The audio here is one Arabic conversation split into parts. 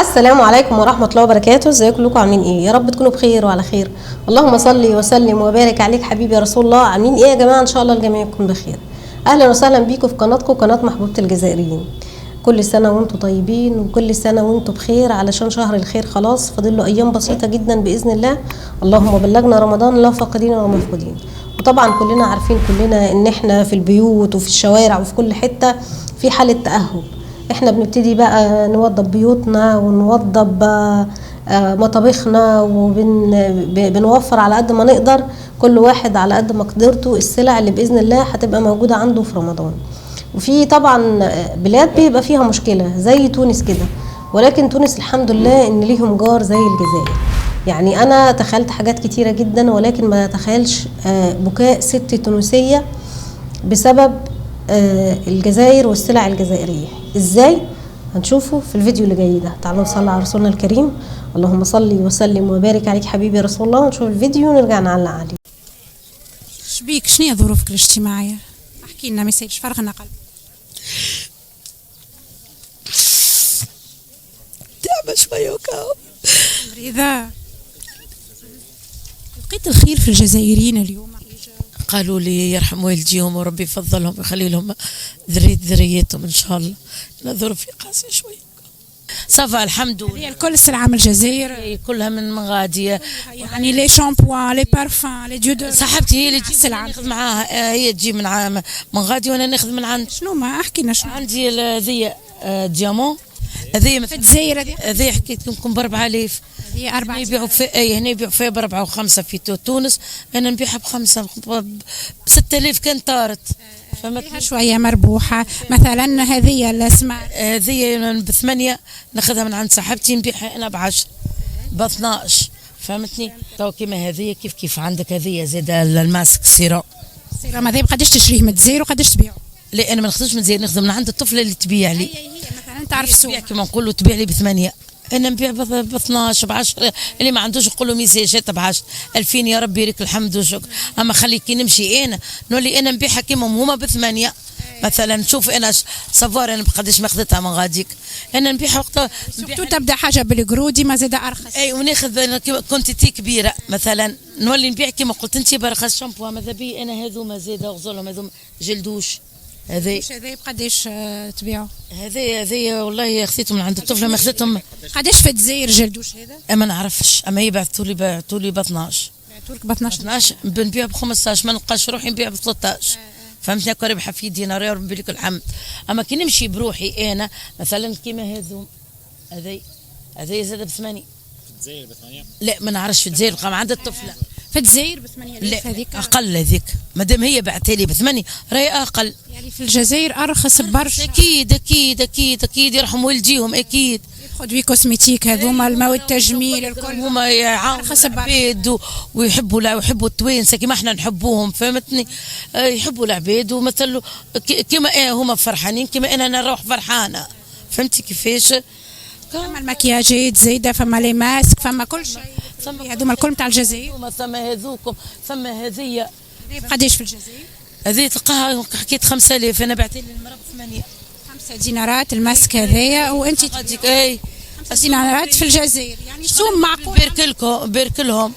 السلام عليكم ورحمة الله وبركاته. ازيكم كلكم عاملين ايه؟ يا رب تكونوا بخير وعلى خير. اللهم صل وسلم وبارك عليك حبيبي يا رسول الله. عاملين ايه يا جماعة؟ ان شاء الله الجميع يكون بخير. اهلا وسهلا بيكم في قناتكم، قناة محبوبة الجزائريين. كل سنة وانتم طيبين وكل سنة وانتم بخير، علشان شهر الخير خلاص فاضل له ايام بسيطة جدا باذن الله. اللهم بلغنا رمضان لا فاقدين ولا مفقودين. وطبعا كلنا عارفين ان احنا في البيوت وفي الشوارع وفي كل حتة في حالة تأهب. احنا بنبتدي بقى نوضب بيوتنا ونوضب مطابخنا وبنوفر على قد ما نقدر، كل واحد على قد ما قدرته السلع اللي باذن الله هتبقى موجوده عنده في رمضان. وفي طبعا بلاد بيبقى فيها مشكله زي تونس كده، ولكن تونس الحمد لله ان ليهم جار زي الجزائر. يعني انا تخيلت حاجات كتيره جدا، ولكن ما تخيلش بكاء ست تونسيه بسبب الجزائر والسلع الجزائرية. ازاي؟ هنشوفه في الفيديو اللي جاي ده. تعالوا نصلي على رسولنا الكريم. اللهم صل وسلم وبارك عليك حبيبي يا رسول الله. ونشوف الفيديو ونرجع نعلق عليه. شبيك؟ شنو هي ظروفك الاجتماعية؟ احكي لنا، ما يسالش فرغنا قلب. تعبة شوية وكاو مريضة. لقيت الخير في الجزائريين اليوم؟ قالوا لي يرحم والديهم وربي يفضلهم ويخلي لهم ذريتهم ان شاء الله. ظروفي قاسية شوية. صافا الحمد لله. هي الكل سلعة من الجزائر؟ كلها من مغادية، يعني لي شامبوان لي بارفان لي ديو. صاحبتي هي اللي تجيب سلعة ناخذ معاها، هي تجيب من غادي وانا ناخذ من عند. شنو؟ ما احكي لنا شنو عندي هذه ديامون، هذه في الجزائر. هذه حكيت لكم ب 4000. هي 4 يبيعوا في هنا يبيعوا فيها ب4 و5 في تونس، انا نبيعها ب5 ب6000 كان طارت. فيها شوية مربوحة. مثلا هذه الاسماء هذه ب8 ناخذها من عند صاحبتي، نبيعها انا ب10 ب12. فهمتني؟ تو كيما هذه كيف عندك هذه زاد الماسك السيرام. السيرام هذا قداش تشريه من الجزائر وقداش تبيعه؟ لا انا ما ناخذوش من الجزائر، ناخذ من عند الطفله اللي تبيع لي. هي مثلا تعرف السوق كيما نقولوا تبيع لي ب8، انا نبيع ب12 ب10. اللي ما عندوش نقولوا ميساجات ب10 2000 يا ربي يريك الحمد والشكر. اما خلي كي نمشي انا نولي انا نبيعها كيما هما ب8 مثلا. نشوف انا صفار انا بقداش ما خذتها من غاديك، انا نبيعها وقتها سورتو تبدا حاجه بالقرو ديما زاد ارخص. اي وناخذ كونتيتي كبيره مثلا، نولي نبيع كيما قلت انت برخص. شامبو ماذا بي انا هذوما زاده غزلهم هذوما جلدوش. هذا بقداش تبيعوا؟ هذه والله خذيتهم من عند الطفله، ما خذيتهم. قداش في الجزائر جلدوش هذا؟ ما نعرفش، اما هي بعثوا لي ب 12. بعثوا لك ب 12 بنبيع ب15، ما نلقاش روحي نبيع ب 13. فهمتني؟ هكا ربحها في دينار يا ربي لك الحمد. اما كي نمشي بروحي انا مثلا كيما هذو، هذه زاد ب8. في الجزائر ب8؟ لا ما نعرفش في الجزائر، بقى عند الطفله. في الجزائر ب8 هذيك اقل. هذيك مادام هي بعثها لي ب8 راهي اقل. يعني في الجزائر ارخص برشا. اكيد اكيد اكيد اكيد يرحم والديهم. اكيد برودوي كوسميتيك هذوما الماء التجميل الكل هما يعاونوا العباد ويحبوا التوانسه كيما احنا نحبوهم. فهمتني؟ يحبوا العباد ومثلوا كيما هما فرحانين كيما انا نروح فرحانه. فهمتي كيفاش؟ فما المكياجات زايده، فما لي ماسك، فما كل شيء. هذوما الكل نتاع الجزائر. ثم هذوكم، ثم هذه قداش في الجزائر؟ هذه تلقاها حكيت 5000، انا بعت لي المراه ب8. 5 دينارات الماسك هذايا، وانت تقعدك اي 5 دينارات في الجزائر. يعني سوم معقول. بارك لهم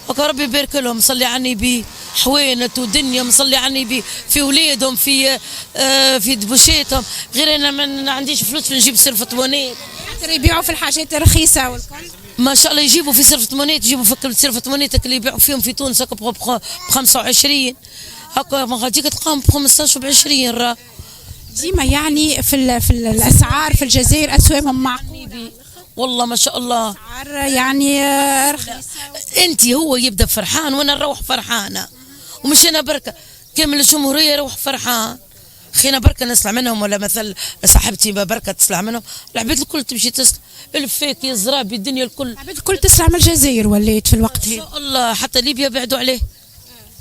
هكا ربي يبارك لهم. صلي على النبي، حوانت ودنيا مصلي على النبي في ولادهم في دبوشاتهم. غير انا ما عنديش فلوس نجيب سلفة مونيت. يبيعوا في الحاجات الرخيصه والكل ما شاء الله. يجيبوا في سلفة مونيت، يجيبوا في سلفة مونيت اللي يبيعوا فيهم في تونس هكا ب 25 هكا، ما غاديك تلقاهم ب 15 و ب20 راه. ديما يعني في الاسعار في الجزائر اسواقهم معقوله والله ما شاء الله. اسعار يعني رخيصه. انت هو يبدا فرحان وانا نروح فرحانه، ومش انا بركه كامل الجمهوريه يروح فرحان. خينا بركه نسمع منهم، ولا مثل صاحبتي بركه تسمع منهم. العباد الكل تمشي تسمع الفيك يا زرابي الدنيا الكل. العباد الكل تسمع من الجزائر وليت في الوقت هذا. ان شاء الله. حتى ليبيا بعدوا عليه.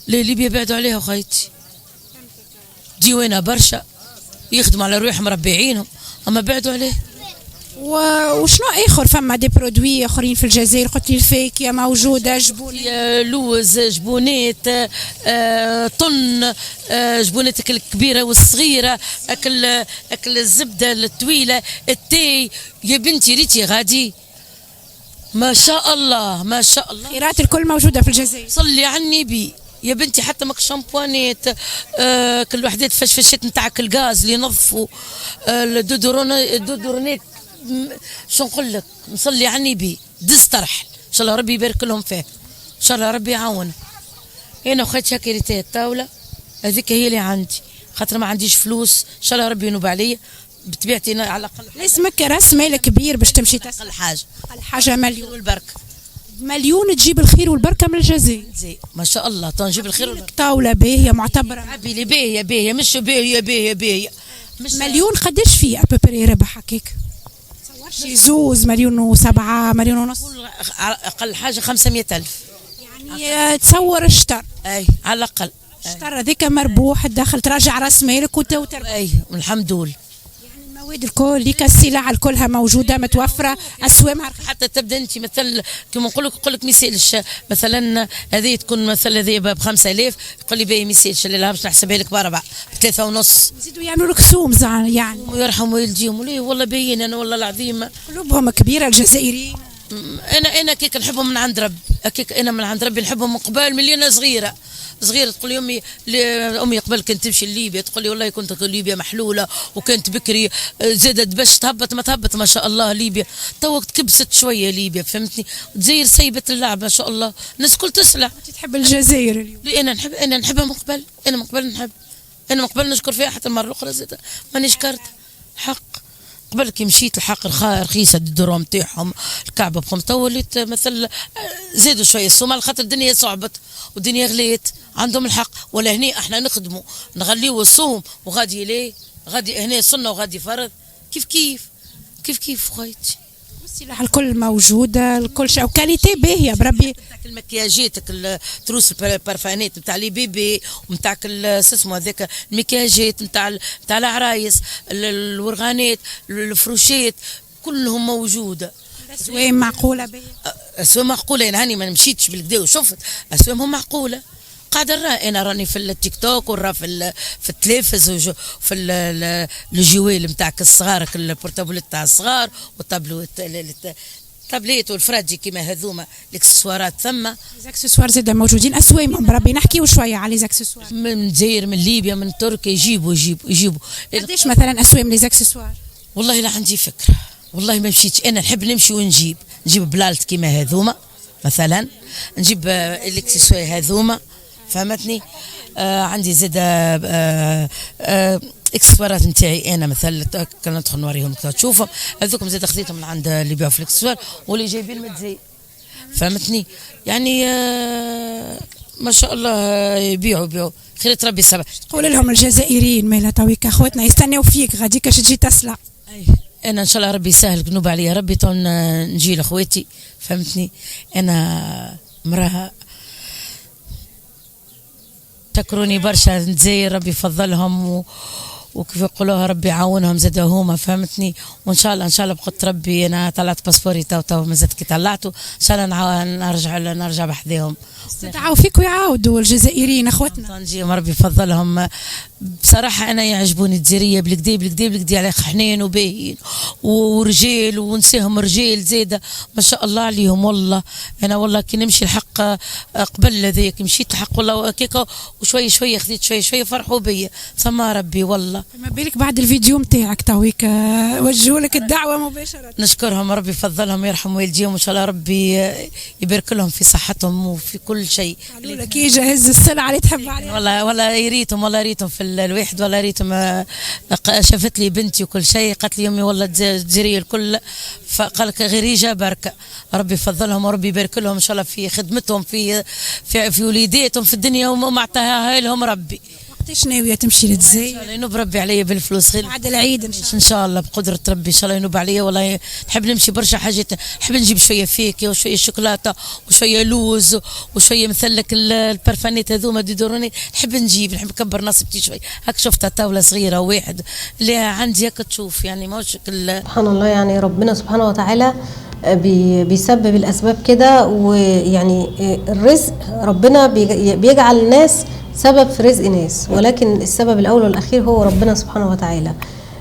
ليبيا بعدوا عليها خايتي. ديوانه برشا يخدموا على روحهم ربي يعينهم، اما بعدوا عليه. وشنو اخر فما دي برودوي اخرين في الجزائر؟ قلت لي الفاكهه موجوده، جبون لوز، جبونات، طن، جبونات الكبيره والصغيره، اكل الزبده الطويله، التاي. يا بنتي ريتي غادي ما شاء الله ما شاء الله، خيرات الكل موجوده في الجزائر. صلي على النبي يا بنتي. حتى ماك شامبوانات، كل وحدات فشفشات نتاعك الغاز اللي ينظفوا، الدودورونات. شو نقول لك، نصلي على النبي دز طرح. ان شاء الله ربي يبارك لهم فيه، ان شاء الله ربي يعاون. انا وخيت شاكرتي الطاوله هذيك هي اللي عندي، خاطر ما عنديش فلوس. ان شاء الله ربي ينوب عليا بطبيعتي. أنا على الاقل اسمك راس مال كبير باش تمشي تسال حاجه الحاجه مليون والبركه. مليون تجيب الخير والبركه من الجزائر. زي ما شاء الله تنجيب الخير والبركه. طاوله باهيه معتبره. عبي لي باهيه باهيه، مش باهيه مش مليون قداش فيه ابوبري ربح هكاك؟ شي زوز مليون و7 مليون ونص، اقل حاجه 500,000 يعني تصور الشطر. اي على الاقل الشطر هذاك مربوح، تدخل تراجع راس مالك وتربح. اي الحمد لله. يعني المواد الكل ليك، السلع كلها موجوده متوفره، اسوامها حتى تبدا انت مثل كما نقول لك ما يسالش. مثلا هذه تكون مثلا هذه ب 5000، يقول لي باهي ما يسالش، لا باش نحسبها لك ب4 ب3.5. يزيدوا يعملوا لك سوم يعني ويرحم والديهم. ليه والله باين انا والله العظيم قلوبهم كبيره الجزائريين. انا كيك نحبهم من عند ربي، كيك انا من عند ربي نحبهم من قبل من انا صغيره. تقول لي امي قبل كنت تمشي لليبيا، تقول لي والله كنت ليبيا محلوله وكانت بكري زادت باش تهبط ما تهبط ما شاء الله ليبيا. توك تكبست شويه ليبيا، فهمتني؟ الجزائر سيبت اللعب ما شاء الله، الناس كل تسلع. تحب الجزائر اليوم؟ انا نحبها من قبل، انا من قبل نحب، انا من قبل نشكر فيها. حتى المره الاخرى زاد ماني شكرت حق. قبل كي مشيت الحق رخيصه الدروم تاعهم، الكعبه ب5، وليت مثل زادوا شويه السومه خاطر الدنيا صعبت والدنيا غليت. عندهم الحق. ولا هني احنا نخدموا نغليوا الصوم وغادي ليه، غادي هنا سنه وغادي فرض. كيف خويتي. السلاح الكل موجوده، الكل شيء وكاليتي باهيه بربي. المكياجات، التروس البارفانات نتاع لي بيبي ونتاع اسمه هذاك المكياجات نتاع العرايس، الورغانات، الفروشات كلهم موجوده. اسوام معقوله باهيه، اسوام معقوله. يعني هاني ما مشيتش بالكدا وشفت اسوامهم معقوله. قاعده انا راني في التيك توك ورا في التلفز وفي الجوال نتاعك الصغار، البورتابلات تاع الصغار والطابلوات الطابليت والفراجي كيما هذوما الاكسسوارات. ثم الاكسسوار زاد موجودين اسوامهم بربي. نحكيو شويه على الاكسسوار من الجزائر من ليبيا من تركيا يجيبوا. قداش مثلا اسوام الاكسسوار؟ والله لا عندي فكره، والله ما مشيتش. انا نحب نمشي ونجيب بلالت كيما هذوما مثلا، نجيب الاكسسوار هذوما فهمتني. عندي زاد اكسسوارات نتاعي انا مثلا كان ندخل نوريهم تشوفهم. هذوكم زاد خذيتهم من عند اللي يبيعوا في الاكسسوار واللي جايبين من الجزائر فهمتني. يعني ما شاء الله يبيعوا خيرة ربي سبع. تقول لهم الجزائريين مالا تويك اخواتنا يستناو فيك غادي كاش تجي تسلع. انا ان شاء الله ربي يسهل قنوب عليا ربي نجي لاخواتي فهمتني. انا مراه شكروني برشا الجزائر ربي يفضلهم وكيف يقولوها ربي يعاونهم زاد هما فهمتني. وان شاء الله بقدر ربي انا طلعت باسبوري تو مازال كي طلعته ان شاء الله نرجع بحذاهم. يدعوا فيك ويعاودوا الجزائريين اخوتنا. نجيهم ربي يفضلهم. بصراحه انا يعجبوني الجزائريه بالكدا على حنين وباهين ورجال ونساهم رجال زاده ما شاء الله عليهم. والله انا والله كي نمشي الحق قبل هذاك مشيت الحق والله هكاك وشويه خذيت شويه فرحوا بيا ثم ربي والله. ما بالك بعد الفيديو نتاعك تويك وجهوا لك الدعوه مباشره. نشكرهم ربي يفضلهم يرحم والديهم وان شاء الله ربي يبارك لهم في صحتهم وفي كل شيء. قالوا لك يجهز السلعه اللي تحب عليها. والله يريتهم في الواحد والله ريتهم. شافت لي بنتي وكل شيء قالت لي امي والله الجزائريه الكل فقال لك غير يجا بركه ربي يفضلهم وربي يبارك لهم ان شاء الله في خدمتهم في وليداتهم في الدنيا وما اعطاها لهم ربي. وقتاش ناويه تمشي للجزائر؟ الله ينوب ربي عليا بالفلوس غير بعد العيد ان شاء الله. ان شاء الله بقدره ربي ان شاء الله ينوب عليا. والله نحب نمشي برشا حاجات، نحب نجيب شويه فاكهه وشويه شوكولاته وشويه لوز وشويه مثلك البرفانات هذوما ديدوروني، نحب نجيب، نحب نكبر نصيبتي شويه. هاك شفتها طاوله صغيره واحد اللي عندي هاك تشوف يعني ماهوش سبحان الله. يعني ربنا سبحانه وتعالى بيسبب الاسباب كده، ويعني الرزق ربنا بيجعل الناس سبب في رزق ناس، ولكن السبب الاول والاخير هو ربنا سبحانه وتعالى.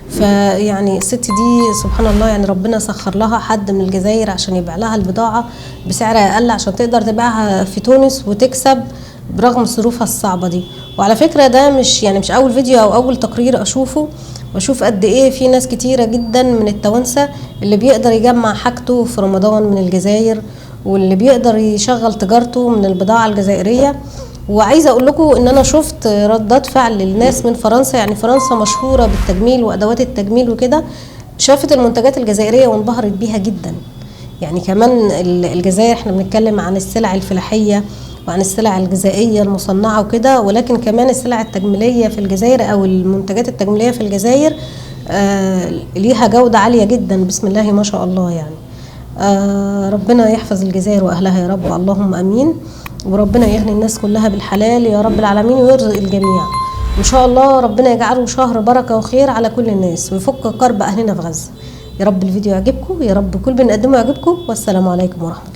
فيعني الست دي سبحان الله يعني ربنا سخر لها حد من الجزائر عشان يبيع لها البضاعه بسعر اقل عشان تقدر تبيعها في تونس وتكسب برغم ظروفها الصعبه دي. وعلى فكره ده مش اول فيديو او اول تقرير اشوفه، واشوف قد ايه في ناس كتيره جدا من التوانسه اللي بيقدر يجمع حاجته في رمضان من الجزائر، واللي بيقدر يشغل تجارته من البضاعه الجزائريه. وعايزه اقول لكم ان انا شفت ردات فعل للناس من فرنسا، يعني فرنسا مشهوره بالتجميل وادوات التجميل وكده، شافت المنتجات الجزائريه وانبهرت بيها جدا. يعني كمان الجزائر احنا بنتكلم عن السلع الفلاحيه وعن السلع الغذائيه المصنعه وكده، ولكن كمان السلع التجميليه في الجزائر او المنتجات التجميليه في الجزائر ليها جوده عاليه جدا بسم الله ما شاء الله. يعني ربنا يحفظ الجزائر واهلها يا رب، اللهم امين. وربنا يغني الناس كلها بالحلال يا رب العالمين، ويرزق الجميع ان شاء الله. ربنا يجعله شهر بركه وخير على كل الناس، ويفك كرب اهلنا في غزه يا رب. الفيديو يعجبكم يا رب، كل بنقدمه يعجبكم، والسلام عليكم ورحمه الله.